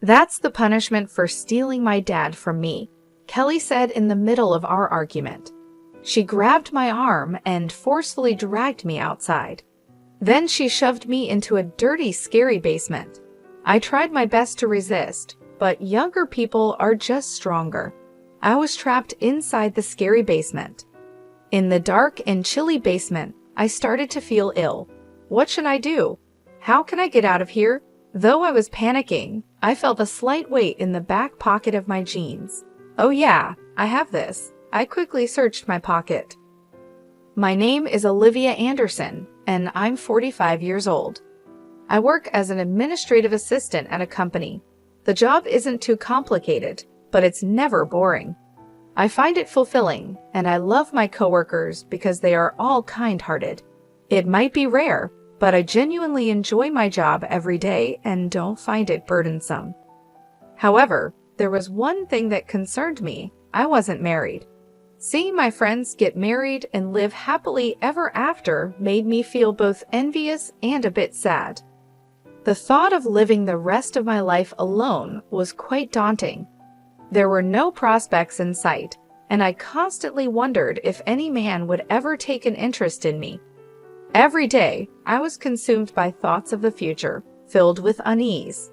"That's the punishment for stealing my dad from me," Kelly said in the middle of our argument. She grabbed my arm and forcefully dragged me outside. Then she shoved me into a dirty, scary basement. I tried my best to resist, but younger people are just stronger. I was trapped inside the scary basement. In the dark and chilly basement, I started to feel ill. What should I do? How can I get out of here? Though I was panicking, I felt a slight weight in the back pocket of my jeans. Oh yeah, I have this. I quickly searched my pocket. My name is Olivia Anderson, and I'm 45 years old. I work as an administrative assistant at a company. The job isn't too complicated, but it's never boring. I find it fulfilling, and I love my coworkers because they are all kind-hearted. It might be rare, but I genuinely enjoy my job every day and don't find it burdensome. However, there was one thing that concerned me. I wasn't married. Seeing my friends get married and live happily ever after made me feel both envious and a bit sad. The thought of living the rest of my life alone was quite daunting. There were no prospects in sight, and I constantly wondered if any man would ever take an interest in me. Every day, I was consumed by thoughts of the future, filled with unease.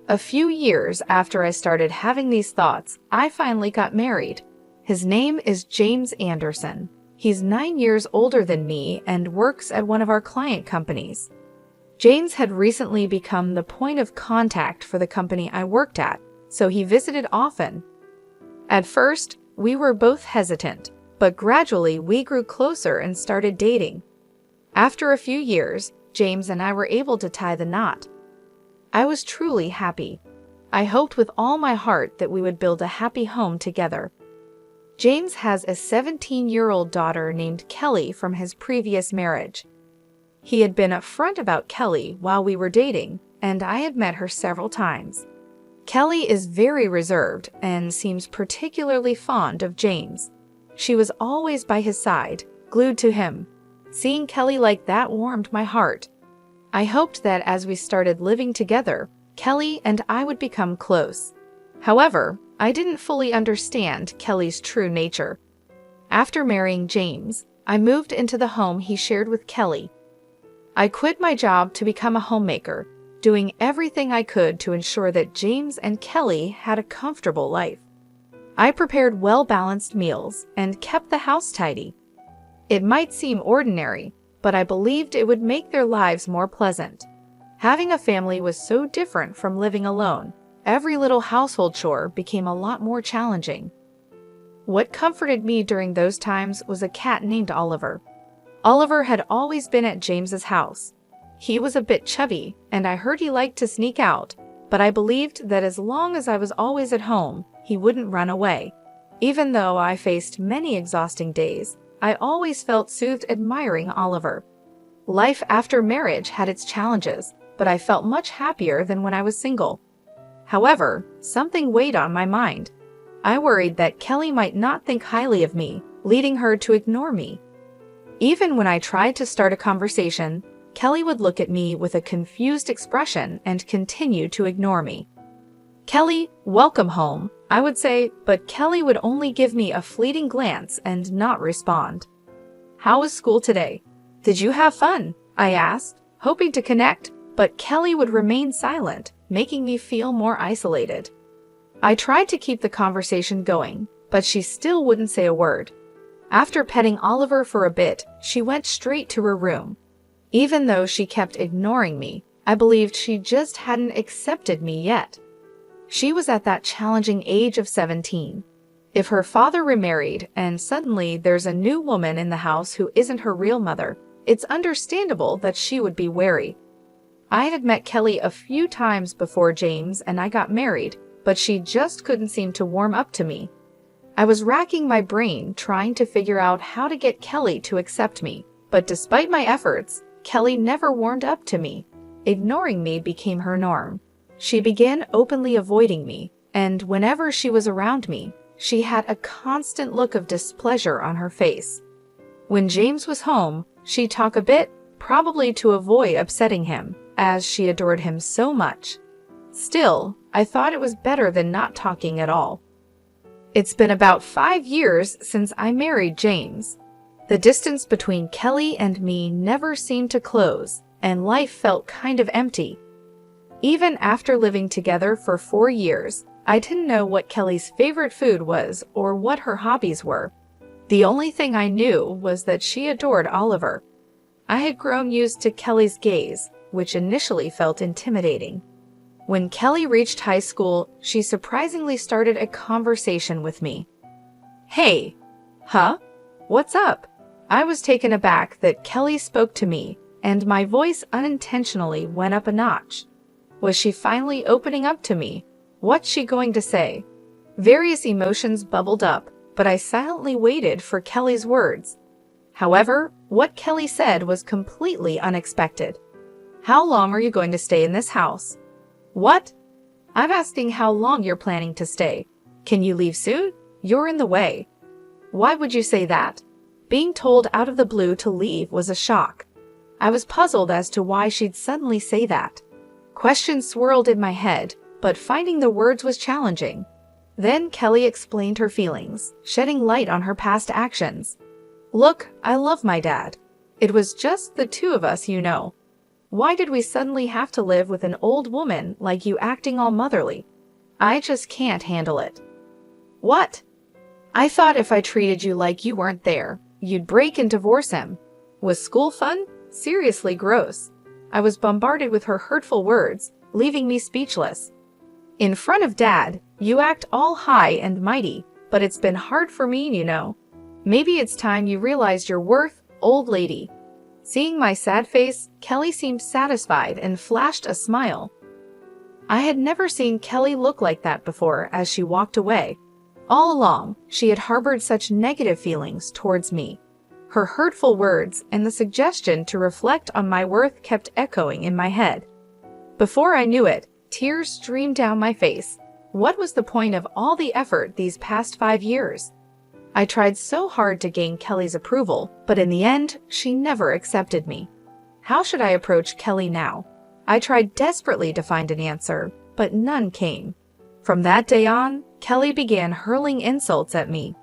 A few years after I started having these thoughts, I finally got married. His name is James Anderson. He's 9 years older than me and works at one of our client companies. James had recently become the point of contact for the company I worked at, so he visited often. At first, we were both hesitant, but gradually we grew closer and started dating. After a few years, James and I were able to tie the knot. I was truly happy. I hoped with all my heart that we would build a happy home together. James has a 17-year-old daughter named Kelly from his previous marriage. He had been upfront about Kelly while we were dating, and I had met her several times. Kelly is very reserved and seems particularly fond of James. She was always by his side, glued to him. Seeing Kelly like that warmed my heart. I hoped that as we started living together, Kelly and I would become close. However, I didn't fully understand Kelly's true nature. After marrying James, I moved into the home he shared with Kelly. I quit my job to become a homemaker, doing everything I could to ensure that James and Kelly had a comfortable life. I prepared well-balanced meals and kept the house tidy. It might seem ordinary, but I believed it would make their lives more pleasant. Having a family was so different from living alone. Every little household chore became a lot more challenging. What comforted me during those times was a cat named Oliver. Oliver had always been at James's house. He was a bit chubby, and I heard he liked to sneak out, but I believed that as long as I was always at home, he wouldn't run away. Even though I faced many exhausting days, I always felt soothed admiring Oliver. Life after marriage had its challenges, but I felt much happier than when I was single. However, something weighed on my mind. I worried that Kelly might not think highly of me, leading her to ignore me. Even when I tried to start a conversation, Kelly would look at me with a confused expression and continue to ignore me. "Kelly, welcome home," I would say, but Kelly would only give me a fleeting glance and not respond. "How was school today? Did you have fun?" I asked, hoping to connect, but Kelly would remain silent, making me feel more isolated. I tried to keep the conversation going, but she still wouldn't say a word. After petting Oliver for a bit, she went straight to her room. Even though she kept ignoring me, I believed she just hadn't accepted me yet. She was at that challenging age of 17. If her father remarried and suddenly there's a new woman in the house who isn't her real mother, it's understandable that she would be wary. I had met Kelly a few times before James and I got married, but she just couldn't seem to warm up to me. I was racking my brain trying to figure out how to get Kelly to accept me, but despite my efforts, Kelly never warmed up to me. Ignoring me became her norm. She began openly avoiding me, and whenever she was around me, she had a constant look of displeasure on her face. When James was home, she'd talk a bit, probably to avoid upsetting him, as she adored him so much. Still, I thought it was better than not talking at all. It's been about 5 years since I married James. The distance between Kelly and me never seemed to close, and life felt kind of empty. Even after living together for 4 years, I didn't know what Kelly's favorite food was or what her hobbies were. The only thing I knew was that she adored Oliver. I had grown used to Kelly's gaze, which initially felt intimidating. When Kelly reached high school, she surprisingly started a conversation with me. "Hey, huh? What's up?" I was taken aback that Kelly spoke to me, and my voice unintentionally went up a notch. Was she finally opening up to me? What's she going to say? Various emotions bubbled up, but I silently waited for Kelly's words. However, what Kelly said was completely unexpected. "How long are you going to stay in this house?" "What? I'm asking how long you're planning to stay. Can you leave soon? You're in the way." Why would you say that? Being told out of the blue to leave was a shock. I was puzzled as to why she'd suddenly say that. Questions swirled in my head, but finding the words was challenging. Then Kelly explained her feelings, shedding light on her past actions. "Look, I love my dad. It was just the two of us, you know. Why did we suddenly have to live with an old woman like you acting all motherly? I just can't handle it." "What? I thought if I treated you like you weren't there, you'd break and divorce him. Was school fun? Seriously gross." I was bombarded with her hurtful words, leaving me speechless. "In front of Dad, you act all high and mighty, but it's been hard for me, you know. Maybe it's time you realized your worth, old lady." Seeing my sad face, Kelly seemed satisfied and flashed a smile. I had never seen Kelly look like that before as she walked away. All along, she had harbored such negative feelings towards me. Her hurtful words and the suggestion to reflect on my worth kept echoing in my head. Before I knew it, tears streamed down my face. What was the point of all the effort these past 5 years? I tried so hard to gain Kelly's approval, but in the end, she never accepted me. How should I approach Kelly now? I tried desperately to find an answer, but none came. From that day on, Kelly began hurling insults at me.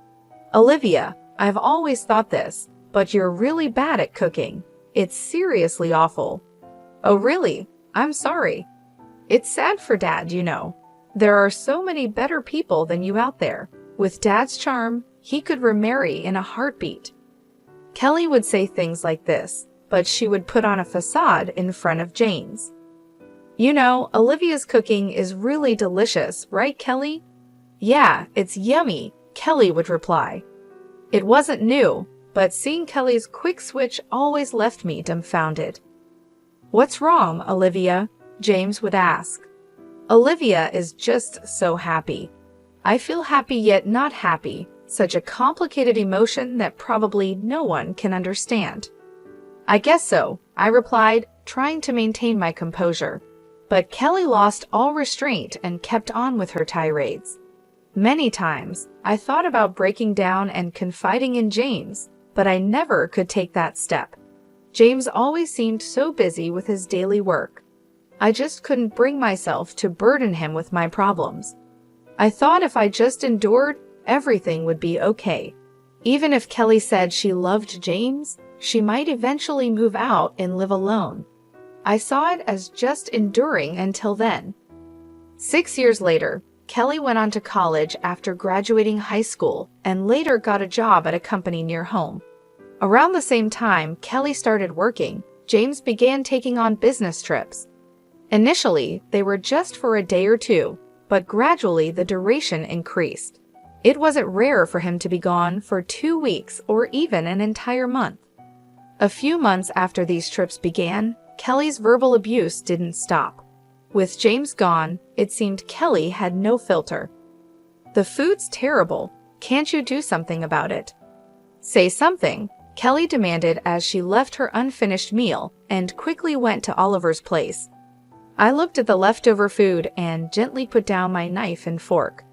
"Olivia, I've always thought this, but you're really bad at cooking. It's seriously awful." "Oh really? I'm sorry. It's sad for Dad, you know. There are so many better people than you out there. With Dad's charm, he could remarry in a heartbeat." Kelly would say things like this, but she would put on a facade in front of James. "You know, Olivia's cooking is really delicious, right, Kelly?" "Yeah, it's yummy," Kelly would reply. It wasn't new, but seeing Kelly's quick switch always left me dumbfounded. "What's wrong, Olivia?" James would ask. Olivia is just so happy. I feel happy yet not happy, such a complicated emotion that probably no one can understand. "I guess so," I replied, trying to maintain my composure. But Kelly lost all restraint and kept on with her tirades. Many times, I thought about breaking down and confiding in James, but I never could take that step. James always seemed so busy with his daily work. I just couldn't bring myself to burden him with my problems. I thought if I just endured, everything would be okay. Even if Kelly said she loved James, she might eventually move out and live alone. I saw it as just enduring until then. 6 years later, Kelly went on to college after graduating high school and later got a job at a company near home. Around the same time Kelly started working, James began taking on business trips. Initially, they were just for a day or two, but gradually the duration increased. It wasn't rare for him to be gone for 2 weeks or even an entire month. A few months after these trips began, Kelly's verbal abuse didn't stop. With James gone, it seemed Kelly had no filter. "The food's terrible. Can't you do something about it?" "Say something," Kelly demanded as she left her unfinished meal and quickly went to Oliver's place. I looked at the leftover food and gently put down my knife and fork.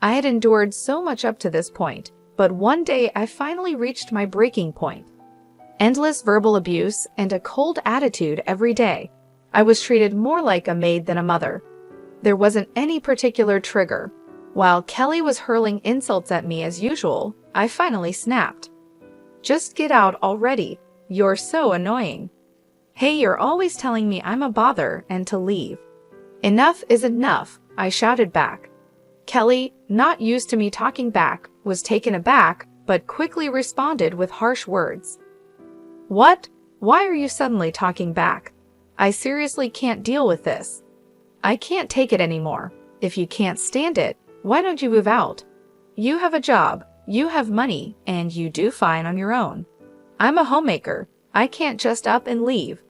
I had endured so much up to this point, but one day I finally reached my breaking point. Endless verbal abuse and a cold attitude every day. I was treated more like a maid than a mother. There wasn't any particular trigger. While Kelly was hurling insults at me as usual, I finally snapped. "Just get out already. You're so annoying. Hey, you're always telling me I'm a bother and to leave." "Enough is enough," I shouted back. Kelly, not used to me talking back, was taken aback, but quickly responded with harsh words. "What? Why are you suddenly talking back? I seriously can't deal with this. I can't take it anymore. If you can't stand it, why don't you move out? You have a job, you have money, and you do fine on your own. I'm a homemaker. I can't just up and leave."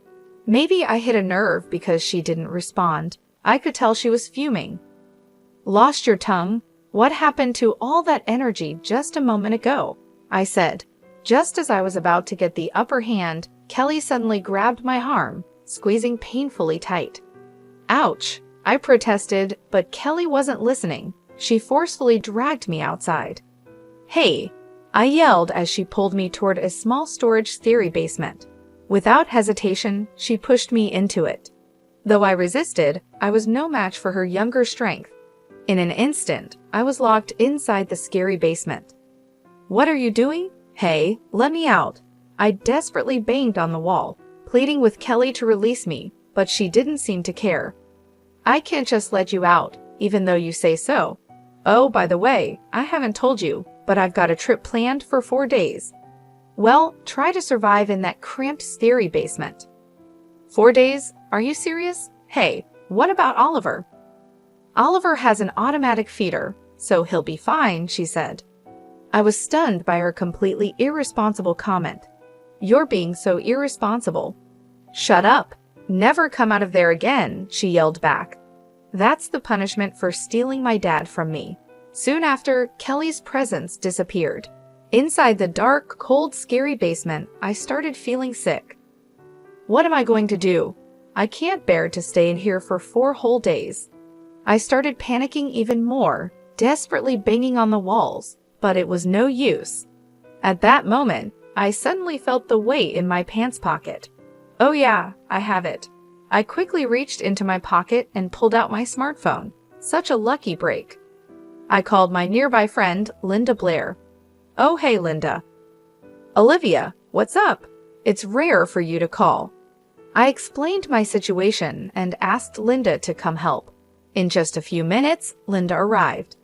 Maybe I hit a nerve because she didn't respond. I could tell she was fuming. "Lost your tongue? What happened to all that energy just a moment ago?" I said. Just as I was about to get the upper hand, Kelly suddenly grabbed my arm, squeezing painfully tight. "Ouch!" I protested, but Kelly wasn't listening. She forcefully dragged me outside. "Hey!" I yelled as she pulled me toward a small storage theory basement. Without hesitation, she pushed me into it. Though I resisted, I was no match for her younger strength. In an instant, I was locked inside the scary basement. "What are you doing? Hey, let me out!" I desperately banged on the wall, pleading with Kelly to release me, but she didn't seem to care. "I can't just let you out, even though you say so. Oh, by the way, I haven't told you, but I've got a trip planned for 4 days. Well, try to survive in that cramped theory basement." 4 days? Are you serious? Hey, what about Oliver? "Oliver has an automatic feeder, so he'll be fine," she said. I was stunned by her completely irresponsible comment. "You're being so irresponsible." "Shut up. Never come out of there again," she yelled back. That's the punishment for stealing my dad from me. Soon after, Kelly's presence disappeared. Inside the dark, cold, scary basement, I started feeling sick. What am I going to do? I can't bear to stay in here for 4 whole days. I started panicking even more, desperately banging on the walls, but it was no use. At that moment, I suddenly felt the weight in my pants pocket. Oh yeah, I have it. I quickly reached into my pocket and pulled out my smartphone. Such a lucky break. I called my nearby friend, Linda Blair. "Oh hey Linda." "Olivia, what's up? It's rare for you to call." I explained my situation and asked Linda to come help. In just a few minutes, Linda arrived.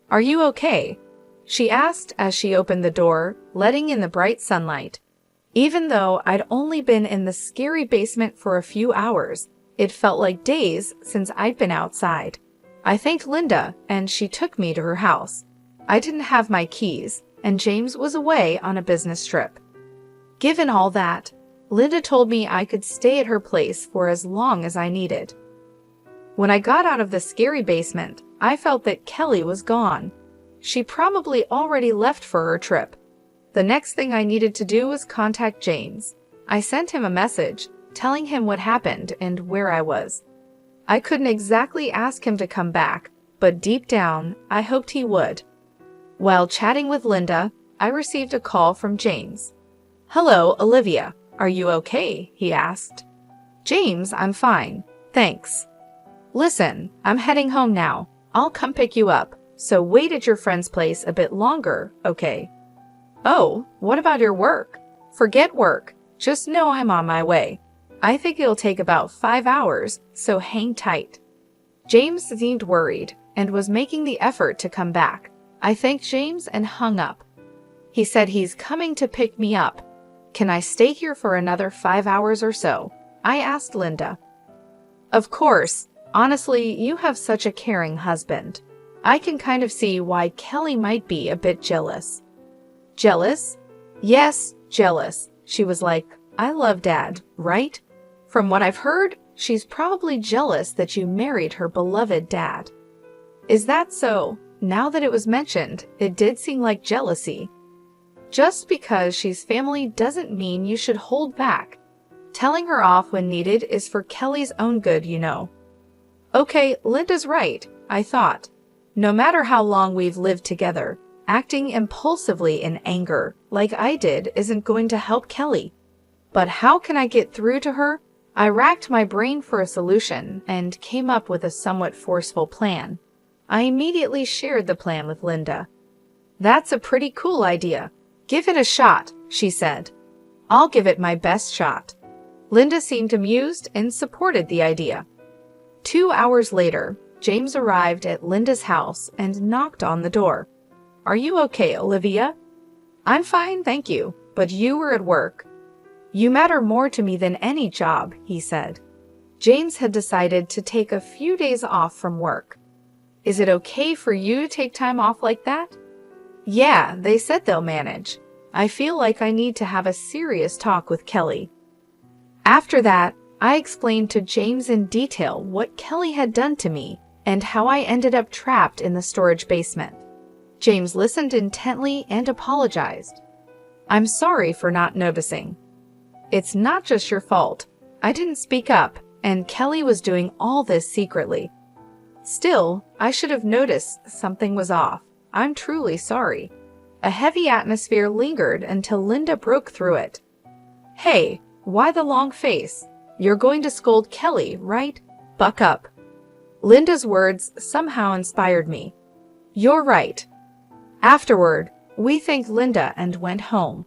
"Are you okay?" she asked as she opened the door, letting in the bright sunlight. Even though I'd only been in the scary basement for a few hours, it felt like days since I'd been outside. I thanked Linda, and she took me to her house. I didn't have my keys, and James was away on a business trip. Given all that, Linda told me I could stay at her place for as long as I needed. When I got out of the scary basement, I felt that Kelly was gone. She probably already left for her trip. The next thing I needed to do was contact James. I sent him a message, telling him what happened and where I was. I couldn't exactly ask him to come back, but deep down, I hoped he would. While chatting with Linda, I received a call from James. "Hello, Olivia. Are you okay?" he asked. "James, I'm fine. Thanks. Listen, I'm heading home now. I'll come pick you up, so wait at your friend's place a bit longer, okay?" "Oh, what about your work?" "Forget work. Just know I'm on my way. I think it'll take about 5 hours, so hang tight." James seemed worried and was making the effort to come back. I thanked James and hung up. He said he's coming to pick me up. "Can I stay here for another 5 hours or so?" I asked Linda. "Of course. Honestly, you have such a caring husband. I can kind of see why Kelly might be a bit jealous." "Jealous?" "Yes, jealous." She was like, "I love Dad, right? From what I've heard, she's probably jealous that you married her beloved dad." "Is that so?" Now that it was mentioned, it did seem like jealousy. Just because she's family doesn't mean you should hold back. Telling her off when needed is for Kelly's own good, you know. Okay, Linda's right, I thought. No matter how long we've lived together, acting impulsively in anger, like I did, isn't going to help Kelly. But how can I get through to her? I racked my brain for a solution and came up with a somewhat forceful plan. I immediately shared the plan with Linda. "That's a pretty cool idea. Give it a shot," she said. "I'll give it my best shot." Linda seemed amused and supported the idea. 2 hours later, James arrived at Linda's house and knocked on the door. "Are you okay, Olivia?" "I'm fine, thank you, but you were at work." "You matter more to me than any job," he said. James had decided to take a few days off from work. "Is it okay for you to take time off like that?" "Yeah, they said they'll manage. I feel like I need to have a serious talk with Kelly." After that, I explained to James in detail what Kelly had done to me and how I ended up trapped in the storage basement. James listened intently and apologized. "I'm sorry for not noticing. It's not just your fault. I didn't speak up, and Kelly was doing all this secretly. Still, I should have noticed something was off. I'm truly sorry." A heavy atmosphere lingered until Linda broke through it. "Hey, why the long face? You're going to scold Kelly, right? Buck up." Linda's words somehow inspired me. "You're right." Afterward, we thanked Linda and went home.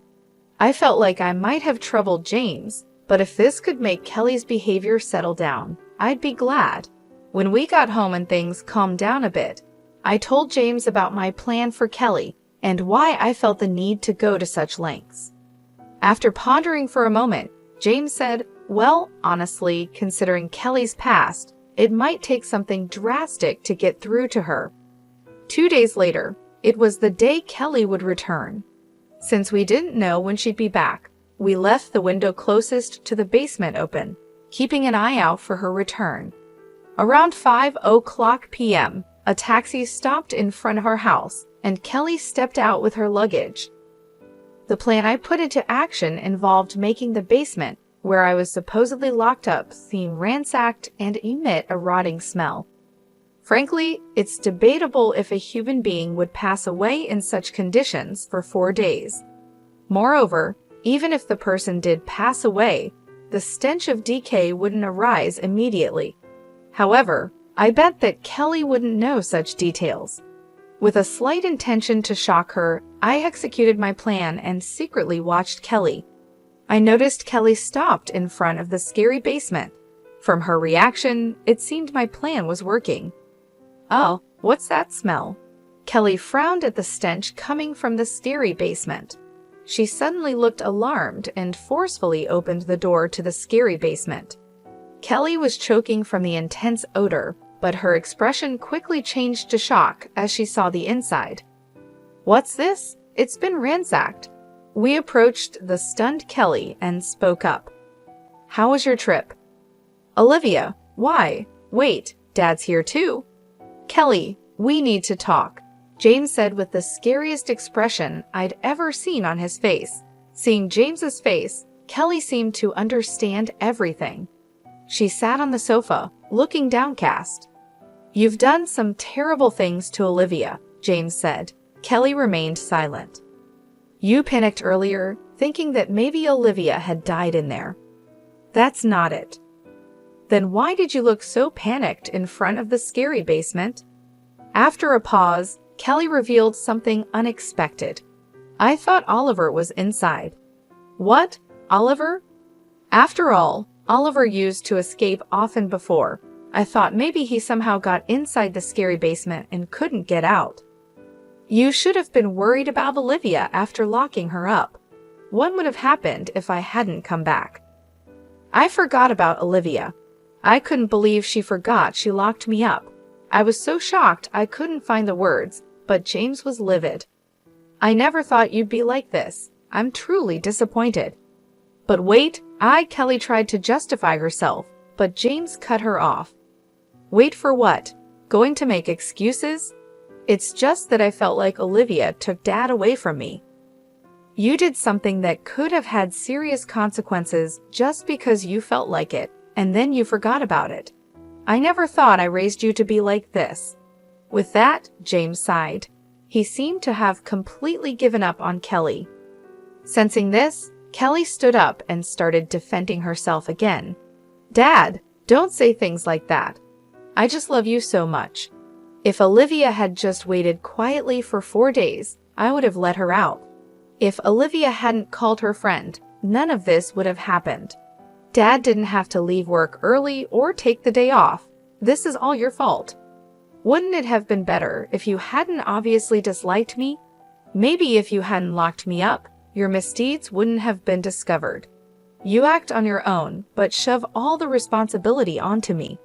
I felt like I might have troubled James, but if this could make Kelly's behavior settle down, I'd be glad. When we got home and things calmed down a bit, I told James about my plan for Kelly and why I felt the need to go to such lengths. After pondering for a moment, James said, "Well, honestly, considering Kelly's past, it might take something drastic to get through to her." 2 days later, it was the day Kelly would return. Since we didn't know when she'd be back, we left the window closest to the basement open, keeping an eye out for her return. Around 5:00 p.m., a taxi stopped in front of our house, and Kelly stepped out with her luggage. The plan I put into action involved making the basement, where I was supposedly locked up, seem ransacked and emit a rotting smell. Frankly, it's debatable if a human being would pass away in such conditions for 4 days. Moreover, even if the person did pass away, the stench of decay wouldn't arise immediately. However, I bet that Kelly wouldn't know such details. With a slight intention to shock her, I executed my plan and secretly watched Kelly. I noticed Kelly stopped in front of the scary basement. From her reaction, it seemed my plan was working. "Oh, what's that smell?" Kelly frowned at the stench coming from the scary basement. She suddenly looked alarmed and forcefully opened the door to the scary basement. Kelly was choking from the intense odor, but her expression quickly changed to shock as she saw the inside. "What's this? It's been ransacked." We approached the stunned Kelly and spoke up. "How was your trip?" "Olivia, why? Wait, Dad's here too." "Kelly, we need to talk," James said with the scariest expression I'd ever seen on his face. Seeing James's face, Kelly seemed to understand everything. She sat on the sofa, looking downcast. "You've done some terrible things to Olivia," James said. Kelly remained silent. "You panicked earlier, thinking that maybe Olivia had died in there." "That's not it." "Then why did you look so panicked in front of the scary basement?" After a pause, Kelly revealed something unexpected. "I thought Oliver was inside." "What? Oliver?" "After all, Oliver used to escape often before. I thought maybe he somehow got inside the scary basement and couldn't get out." "You should have been worried about Olivia after locking her up. What would have happened if I hadn't come back?" "I forgot about Olivia. I couldn't believe she forgot she locked me up. I was so shocked I couldn't find the words, but James was livid. I never thought you'd be like this. I'm truly disappointed." "But wait," Kelly tried to justify herself, but James cut her off. "Wait for what? Going to make excuses? It's just that I felt like Olivia took Dad away from me." "You did something that could have had serious consequences just because you felt like it, and then you forgot about it. I never thought I raised you to be like this." With that, James sighed. He seemed to have completely given up on Kelly. Sensing this, Kelly stood up and started defending herself again. Dad, don't say things like that. I just love you so much. If Olivia had just waited quietly for 4 days, I would have let her out. If Olivia hadn't called her friend, none of this would have happened. Dad didn't have to leave work early or take the day off. This is all your fault. Wouldn't it have been better if you hadn't obviously disliked me? Maybe if you hadn't locked me up, your misdeeds wouldn't have been discovered. You act on your own, but shove all the responsibility onto me.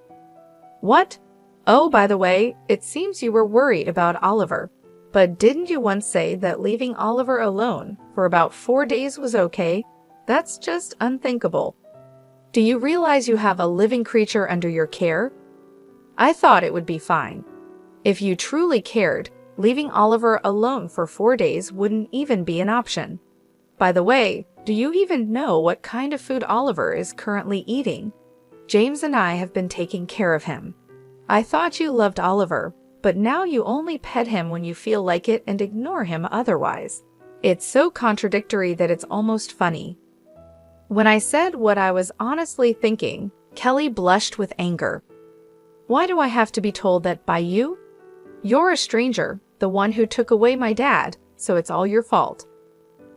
What? Oh, by the way, it seems you were worried about Oliver. But didn't you once say that leaving Oliver alone for about 4 days was okay? That's just unthinkable. Do you realize you have a living creature under your care? I thought it would be fine. If you truly cared, leaving Oliver alone for 4 days wouldn't even be an option. By the way, do you even know what kind of food Oliver is currently eating? James and I have been taking care of him. I thought you loved Oliver, but now you only pet him when you feel like it and ignore him otherwise. It's so contradictory that it's almost funny. When I said what I was honestly thinking, Kelly blushed with anger. Why do I have to be told that by you? You're a stranger, the one who took away my dad, so it's all your fault.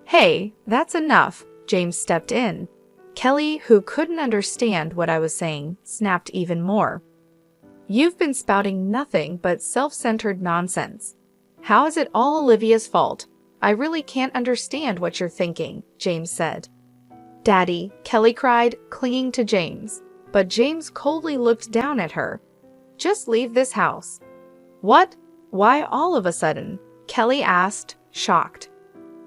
Hey, that's enough, James stepped in. Kelly, who couldn't understand what I was saying, snapped even more. You've been spouting nothing but self-centered nonsense. How is it all Olivia's fault? I really can't understand what you're thinking, James said. Daddy, Kelly cried, clinging to James. But James coldly looked down at her. Just leave this house. What? Why all of a sudden? Kelly asked, shocked.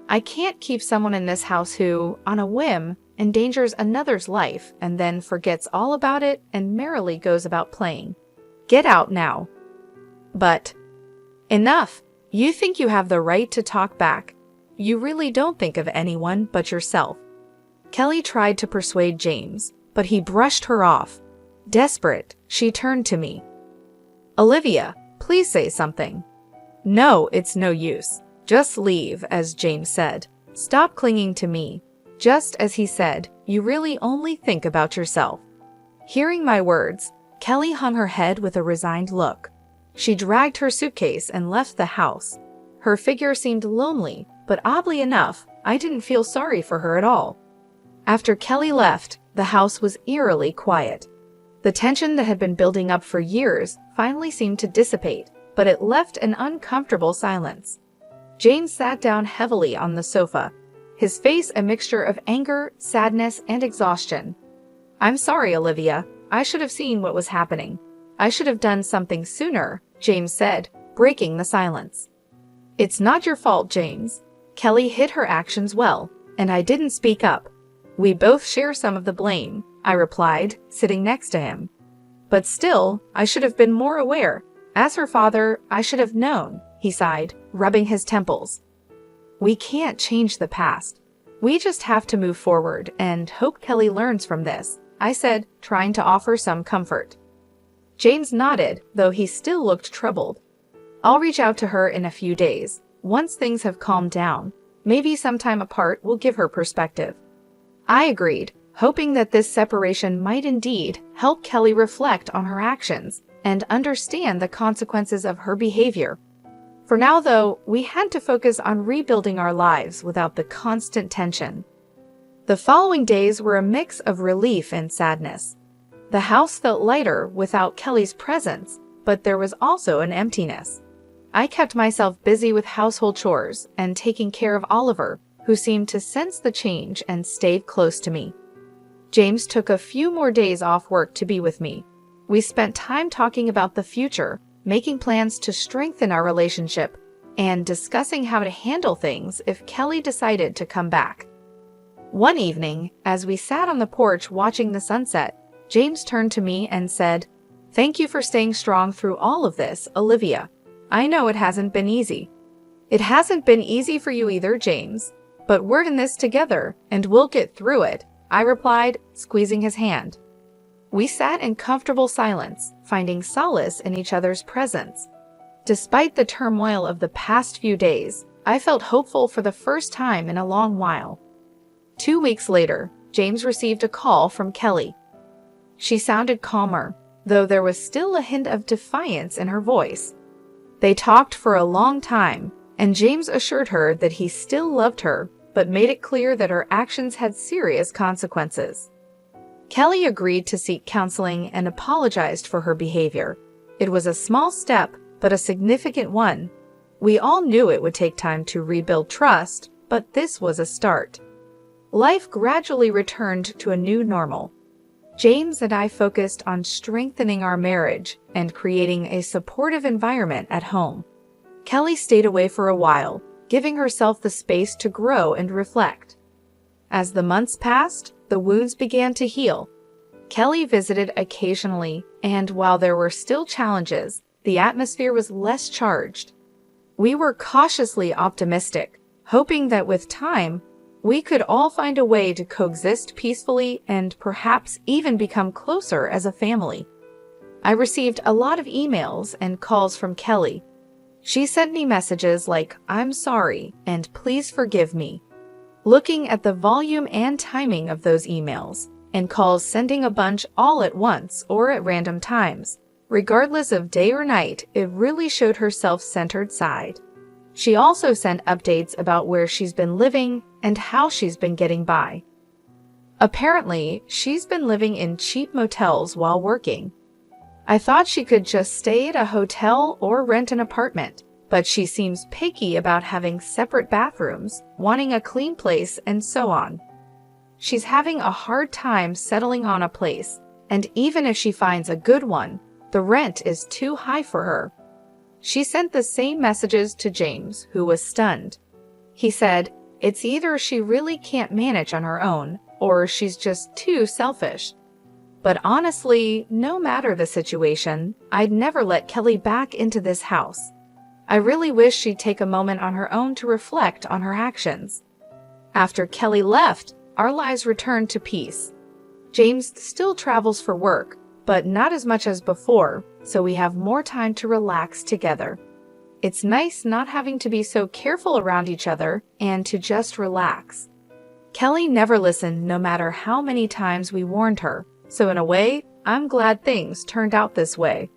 I can't keep someone in this house who, on a whim, endangers another's life and then forgets all about it and merrily goes about playing. Get out now. But enough. You think you have the right to talk back. You really don't think of anyone but yourself. Kelly tried to persuade James, but he brushed her off. Desperate, she turned to me. Olivia, please say something. No, it's no use. Just leave, as James said. Stop clinging to me. Just as he said, you really only think about yourself. Hearing my words, Kelly hung her head with a resigned look. She dragged her suitcase and left the house. Her figure seemed lonely, but oddly enough, I didn't feel sorry for her at all. After Kelly left, the house was eerily quiet. The tension that had been building up for years finally seemed to dissipate, but it left an uncomfortable silence. James sat down heavily on the sofa, his face a mixture of anger, sadness, and exhaustion. I'm sorry, Olivia. I should have seen what was happening. I should have done something sooner, James said, breaking the silence. It's not your fault, James. Kelly hid her actions well, and I didn't speak up. We both share some of the blame, I replied, sitting next to him. But still, I should have been more aware. As her father, I should have known, he sighed, rubbing his temples. We can't change the past. We just have to move forward and hope Kelly learns from this, I said, trying to offer some comfort. James nodded, though he still looked troubled. I'll reach out to her in a few days, once things have calmed down. Maybe some time apart will give her perspective. I agreed, hoping that this separation might indeed help Kelly reflect on her actions and understand the consequences of her behavior. For now, though, we had to focus on rebuilding our lives without the constant tension. The following days were a mix of relief and sadness. The house felt lighter without Kelly's presence, but there was also an emptiness. I kept myself busy with household chores and taking care of Oliver, who seemed to sense the change and stayed close to me. James took a few more days off work to be with me. We spent time talking about the future, making plans to strengthen our relationship, and discussing how to handle things if Kelly decided to come back. One evening, as we sat on the porch watching the sunset, James turned to me and said, "Thank you for staying strong through all of this, Olivia. I know it hasn't been easy." It hasn't been easy for you either, James. But we're in this together, and we'll get through it, I replied, squeezing his hand. We sat in comfortable silence, finding solace in each other's presence. Despite the turmoil of the past few days, I felt hopeful for the first time in a long while. 2 weeks later, James received a call from Kelly. She sounded calmer, though there was still a hint of defiance in her voice. They talked for a long time, and James assured her that he still loved her, but made it clear that her actions had serious consequences. Kelly agreed to seek counseling and apologized for her behavior. It was a small step, but a significant one. We all knew it would take time to rebuild trust, but this was a start. Life gradually returned to a new normal. James and I focused on strengthening our marriage and creating a supportive environment at home. Kelly stayed away for a while, giving herself the space to grow and reflect. As the months passed, the wounds began to heal. Kelly visited occasionally, and while there were still challenges, the atmosphere was less charged. We were cautiously optimistic, hoping that with time, we could all find a way to coexist peacefully and perhaps even become closer as a family. I received a lot of emails and calls from Kelly. She sent me messages like, "I'm sorry," and "Please forgive me." Looking at the volume and timing of those emails, and calls sending a bunch all at once or at random times, regardless of day or night, it really showed her self-centered side. She also sent updates about where she's been living and how she's been getting by. Apparently, she's been living in cheap motels while working. I thought she could just stay at a hotel or rent an apartment, but she seems picky about having separate bathrooms, wanting a clean place, and so on. She's having a hard time settling on a place, and even if she finds a good one, the rent is too high for her. She sent the same messages to James, who was stunned. He said, "It's either she really can't manage on her own, or she's just too selfish." But honestly, no matter the situation, I'd never let Kelly back into this house. I really wish she'd take a moment on her own to reflect on her actions. After Kelly left, our lives returned to peace. James still travels for work, but not as much as before, so we have more time to relax together. It's nice not having to be so careful around each other and to just relax. Kelly never listened no matter how many times we warned her, so in a way, I'm glad things turned out this way.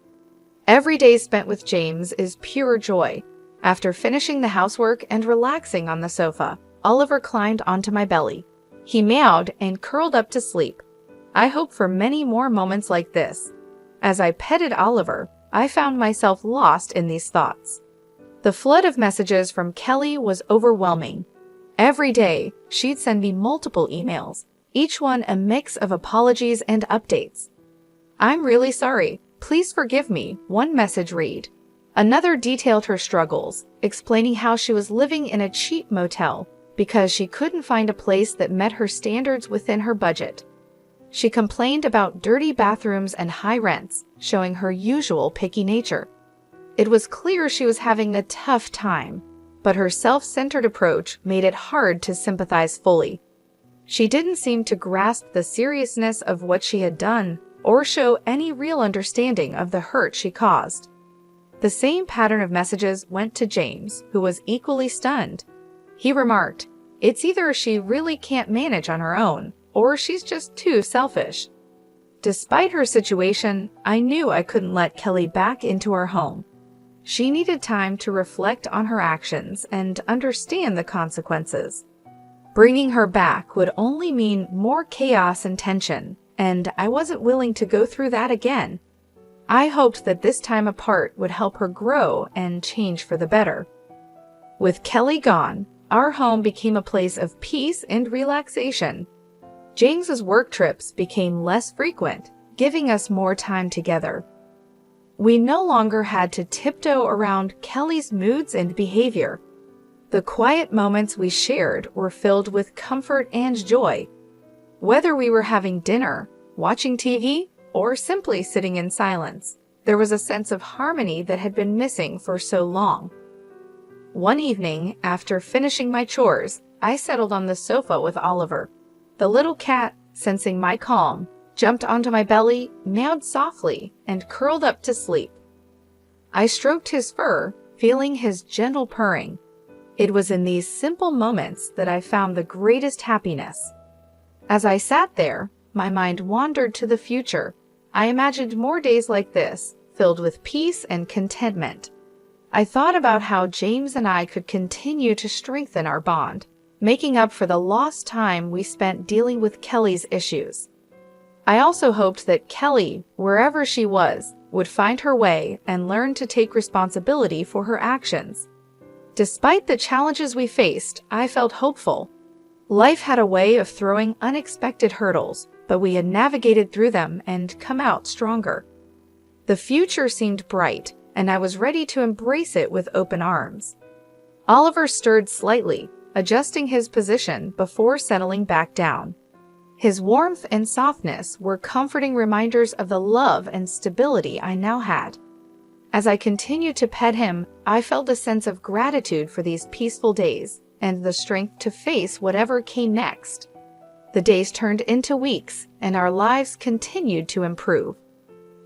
Every day spent with James is pure joy. After finishing the housework and relaxing on the sofa, Oliver climbed onto my belly. He meowed and curled up to sleep. I hope for many more moments like this. As I petted Oliver, I found myself lost in these thoughts. The flood of messages from Kelly was overwhelming. Every day, she'd send me multiple emails, each one a mix of apologies and updates. "I'm really sorry. Please forgive me," one message read. Another detailed her struggles, explaining how she was living in a cheap motel because she couldn't find a place that met her standards within her budget. She complained about dirty bathrooms and high rents, showing her usual picky nature. It was clear she was having a tough time, but her self-centered approach made it hard to sympathize fully. She didn't seem to grasp the seriousness of what she had done or show any real understanding of the hurt she caused. The same pattern of messages went to James, who was equally stunned. He remarked, "It's either she really can't manage on her own, or she's just too selfish." Despite her situation, I knew I couldn't let Kelly back into our home. She needed time to reflect on her actions and understand the consequences. Bringing her back would only mean more chaos and tension, and I wasn't willing to go through that again. I hoped that this time apart would help her grow and change for the better. With Kelly gone, our home became a place of peace and relaxation. James's work trips became less frequent, giving us more time together. We no longer had to tiptoe around Kelly's moods and behavior. The quiet moments we shared were filled with comfort and joy. Whether we were having dinner, watching TV, or simply sitting in silence, there was a sense of harmony that had been missing for so long. One evening, after finishing my chores, I settled on the sofa with Oliver. The little cat, sensing my calm, jumped onto my belly, meowed softly, and curled up to sleep. I stroked his fur, feeling his gentle purring. It was in these simple moments that I found the greatest happiness. As I sat there, my mind wandered to the future. I imagined more days like this, filled with peace and contentment. I thought about how James and I could continue to strengthen our bond, making up for the lost time we spent dealing with Kelly's issues. I also hoped that Kelly, wherever she was, would find her way and learn to take responsibility for her actions. Despite the challenges we faced, I felt hopeful. Life had a way of throwing unexpected hurdles, but we had navigated through them and come out stronger. The future seemed bright, and I was ready to embrace it with open arms. Oliver stirred slightly, adjusting his position before settling back down. His warmth and softness were comforting reminders of the love and stability I now had. As I continued to pet him, I felt a sense of gratitude for these peaceful days and the strength to face whatever came next. The days turned into weeks, and our lives continued to improve.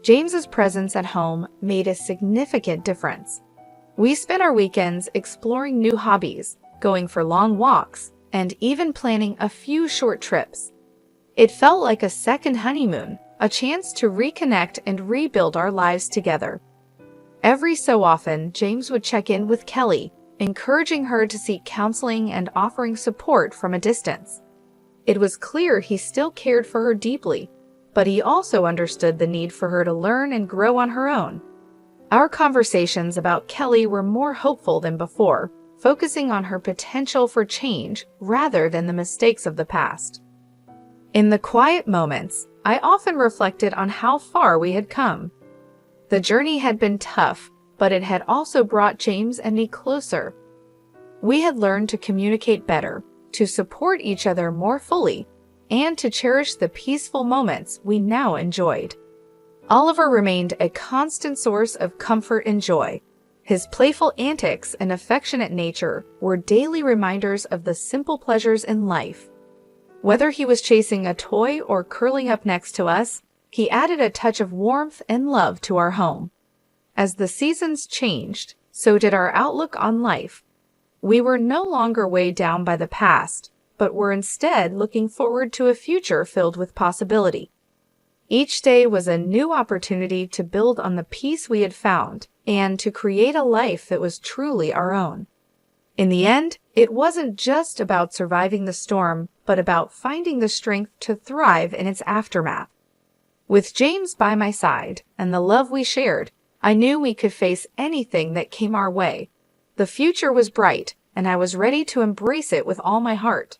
James's presence at home made a significant difference. We spent our weekends exploring new hobbies, going for long walks, and even planning a few short trips. It felt like a second honeymoon, a chance to reconnect and rebuild our lives together. Every so often, James would check in with Kelly, encouraging her to seek counseling and offering support from a distance. It was clear he still cared for her deeply, but he also understood the need for her to learn and grow on her own. Our conversations about Kelly were more hopeful than before, focusing on her potential for change rather than the mistakes of the past. In the quiet moments, I often reflected on how far we had come. The journey had been tough, but it had also brought James and me closer. We had learned to communicate better, to support each other more fully, and to cherish the peaceful moments we now enjoyed. Oliver remained a constant source of comfort and joy. His playful antics and affectionate nature were daily reminders of the simple pleasures in life. Whether he was chasing a toy or curling up next to us, he added a touch of warmth and love to our home. As the seasons changed, so did our outlook on life. We were no longer weighed down by the past, but were instead looking forward to a future filled with possibility. Each day was a new opportunity to build on the peace we had found and to create a life that was truly our own. In the end, it wasn't just about surviving the storm, but about finding the strength to thrive in its aftermath. With James by my side and the love we shared, I knew we could face anything that came our way. The future was bright, and I was ready to embrace it with all my heart.